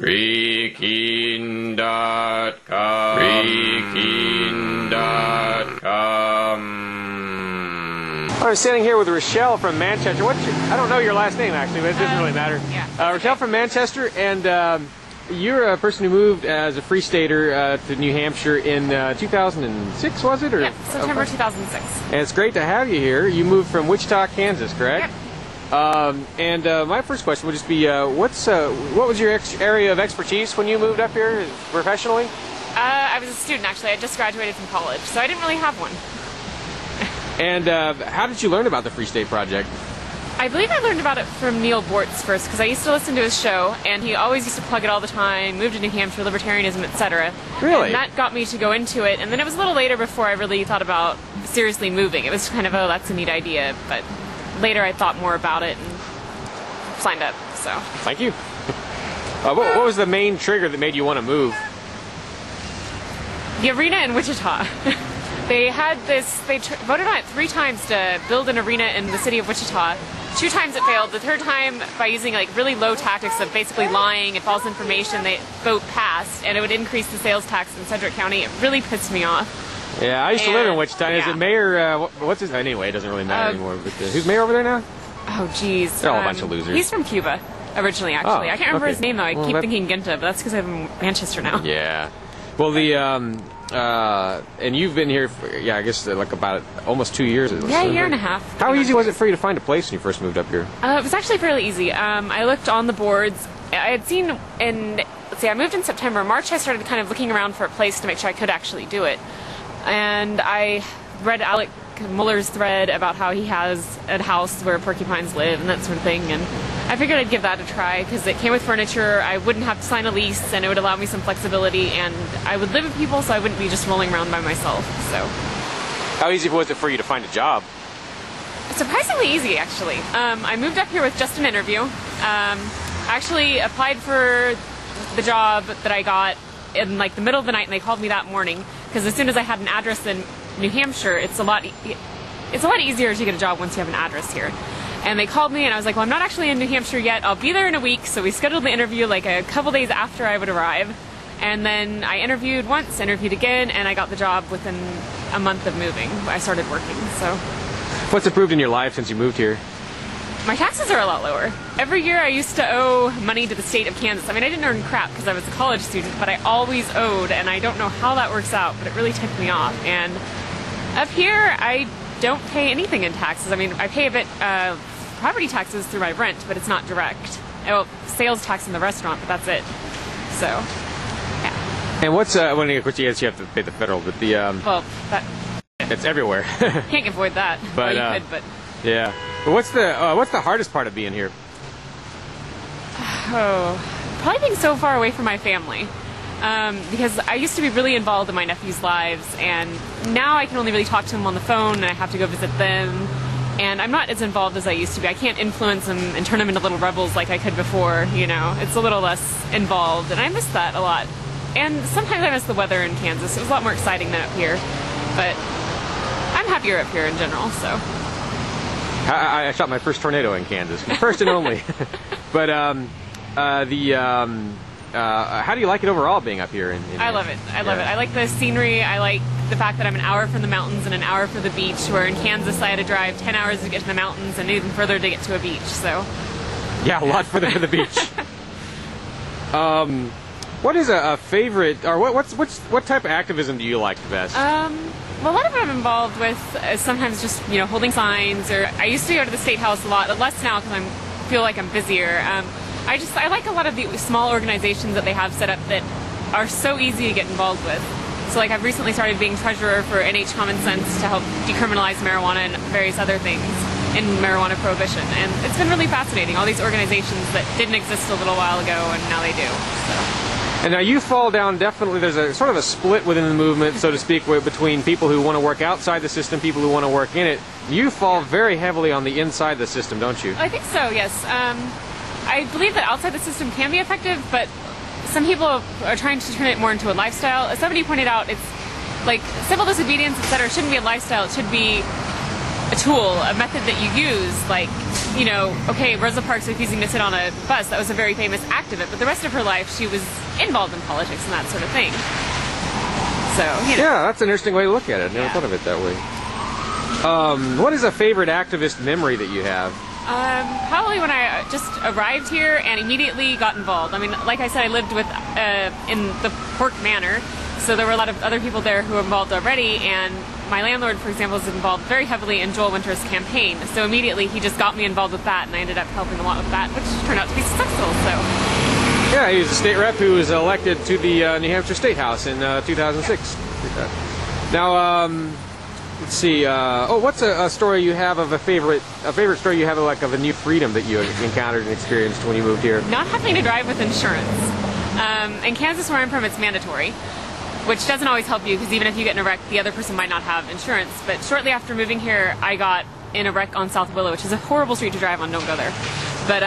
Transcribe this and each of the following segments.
Freaking.com. Freaking.com. I was sitting here with Rochelle from Manchester. I don't know your last name, actually, but it doesn't really matter. Yeah. Rochelle from Manchester, and you're a person who moved as a free stater to New Hampshire in 2006, was it? Or? Yeah, September 2006. And it's great to have you here. You moved from Wichita, Kansas, correct? Yep. My first question would just be, what was your area of expertise when you moved up here professionally? I was a student, actually. I just graduated from college, so I didn't really have one. And how did you learn about the Free State Project? I believe I learned about it from Neil Bortz first, because I used to listen to his show, and he always used to plug it all the time, moved to New Hampshire, libertarianism, etc. Really? And that got me to go into it, and then it was a little later before I really thought about seriously moving. It was kind of, oh, that's a neat idea, but later I thought more about it and signed up, so. Thank you. What was the main trigger that made you want to move? The arena in Wichita. They voted on it 3 times to build an arena in the city of Wichita. 2 times it failed. The 3rd time, by using like really low tactics of basically lying and false information, the vote passed, and it would increase the sales tax in Sedgwick County. It really pissed me off. Yeah, I used to live in Wichita. Yeah. Is it Mayor, what's his, anyway, it doesn't really matter anymore. But, who's mayor over there now? Oh, geez. They're all a bunch of losers. He's from Cuba, originally, actually. Oh, I can't remember okay. his name, though. I keep thinking Ginta, but that's because I'm in Manchester now. Yeah. Well, and you've been here for, yeah, I guess like about almost 2 years. Yeah, a year and a half. How easy was it for you to find a place when you first moved up here? It was actually fairly easy. I looked on the boards. I had seen I moved in September. March, I started kind of looking around for a place to make sure I could actually do it. And I read Alec Muller's thread about how he has a house where porcupines live and that sort of thing. And I figured I'd give that a try because it came with furniture. I wouldn't have to sign a lease, and it would allow me some flexibility. And I would live with people, so I wouldn't be just rolling around by myself. So, how easy was it for you to find a job? Surprisingly easy, actually. I moved up here with just an interview. I actually applied for the job that I got in like the middle of the night, and they called me that morning because as soon as I had an address in New Hampshire, it's a lot easier to get a job once you have an address here. And they called me, and I was like, well, I'm not actually in New Hampshire yet. I'll be there in a week. So we scheduled the interview like a couple days after I would arrive. And then I interviewed once, interviewed again, and I got the job within a month of moving. I started working, so. What's improved in your life since you moved here? My taxes are a lot lower. Every year I used to owe money to the state of Kansas. I mean, I didn't earn crap because I was a college student, but I always owed, and I don't know how that works out, but it really ticked me off. And up here, I don't pay anything in taxes. I mean, I pay a bit property taxes through my rent, but it's not direct. Well, sales tax in the restaurant, but that's it. So, yeah. And what's of course, yes, you have to pay the federal, but the well, it's everywhere. Can't avoid that. But well, you could, but yeah. But what's the hardest part of being here? Oh, probably being so far away from my family. Because I used to be really involved in my nephews' lives, and now I can only really talk to them on the phone, and I have to go visit them. And I'm not as involved as I used to be. I can't influence them and turn them into little rebels like I could before, you know. It's a little less involved, and I miss that a lot. And sometimes I miss the weather in Kansas. It was a lot more exciting than up here. But I'm happier up here in general, so. I shot my first tornado in Kansas. First and only. But how do you like it overall being up here? I love it. I love it. I like the scenery. I like the fact that I'm an hour from the mountains and an hour from the beach, where in Kansas I had to drive 10 hours to get to the mountains and even further to get to a beach. So. Yeah, a lot further to the beach. What is a favorite, or what type of activism do you like the best? Well, a lot of what I'm involved with is sometimes just, you know, holding signs, or I used to go to the State House a lot, less now because I feel like I'm busier. I like a lot of the small organizations that they have set up that are so easy to get involved with. So like I've recently started being treasurer for NH Common Sense to help decriminalize marijuana and various other things in marijuana prohibition. And it's been really fascinating, all these organizations that didn't exist a little while ago and now they do. So. And now you fall down, definitely, there's a sort of a split within the movement, so to speak, between people who want to work outside the system, people who want to work in it. You fall very heavily on the inside the system, don't you? I think so, yes. I believe that outside the system can be effective, but some people are trying to turn it more into a lifestyle. As somebody pointed out, it's like civil disobedience, etc., shouldn't be a lifestyle. It should be a tool, a method that you use, like you know, okay, Rosa Parks refusing to sit on a bus, that was a very famous act of it, but the rest of her life she was involved in politics and that sort of thing. So, you know. Yeah, that's an interesting way to look at it. Never thought of it that way. What is a favorite activist memory that you have? Probably when I just arrived here and immediately got involved. I mean, like I said, I lived with in the Pork Manor, so there were a lot of other people there who were involved already, and my landlord, for example, was involved very heavily in Joel Winter's campaign. So immediately he just got me involved with that, and I ended up helping a lot with that, which turned out to be successful. So. Yeah, he was a state rep who was elected to the New Hampshire State House in 2006. Now, let's see. What's a story you have of a favorite story you have of a new freedom that you encountered and experienced when you moved here? Not having to drive with insurance. In Kansas, where I'm from, it's mandatory, which doesn't always help you because even if you get in a wreck, the other person might not have insurance. But shortly after moving here, I got in a wreck on South Willow, which is a horrible street to drive on. Don't go there. But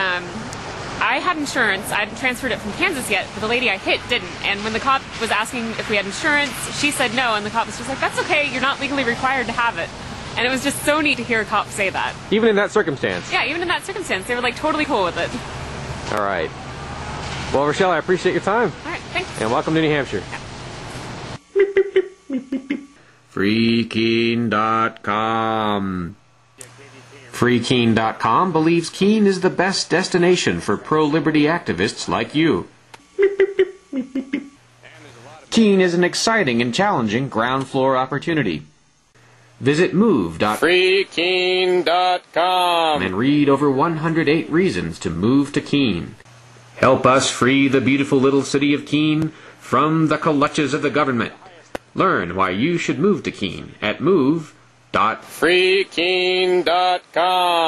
I had insurance. I hadn't transferred it from Kansas yet, but the lady I hit didn't. And when the cop was asking if we had insurance, she said no, and the cop was just like, "That's okay, you're not legally required to have it." And it was just so neat to hear a cop say that. Even in that circumstance? Yeah, even in that circumstance. They were like totally cool with it. All right. Well, Rochelle, I appreciate your time. All right, thanks. And welcome to New Hampshire. Yeah. FreeKeene.com. FreeKeene.com believes Keene is the best destination for pro-liberty activists like you. Keene is an exciting and challenging ground floor opportunity. Visit move.freekeene.com and read over 108 reasons to move to Keene. Help us free the beautiful little city of Keene from the clutches of the government. Learn why you should move to Keene at move.freekeene.com.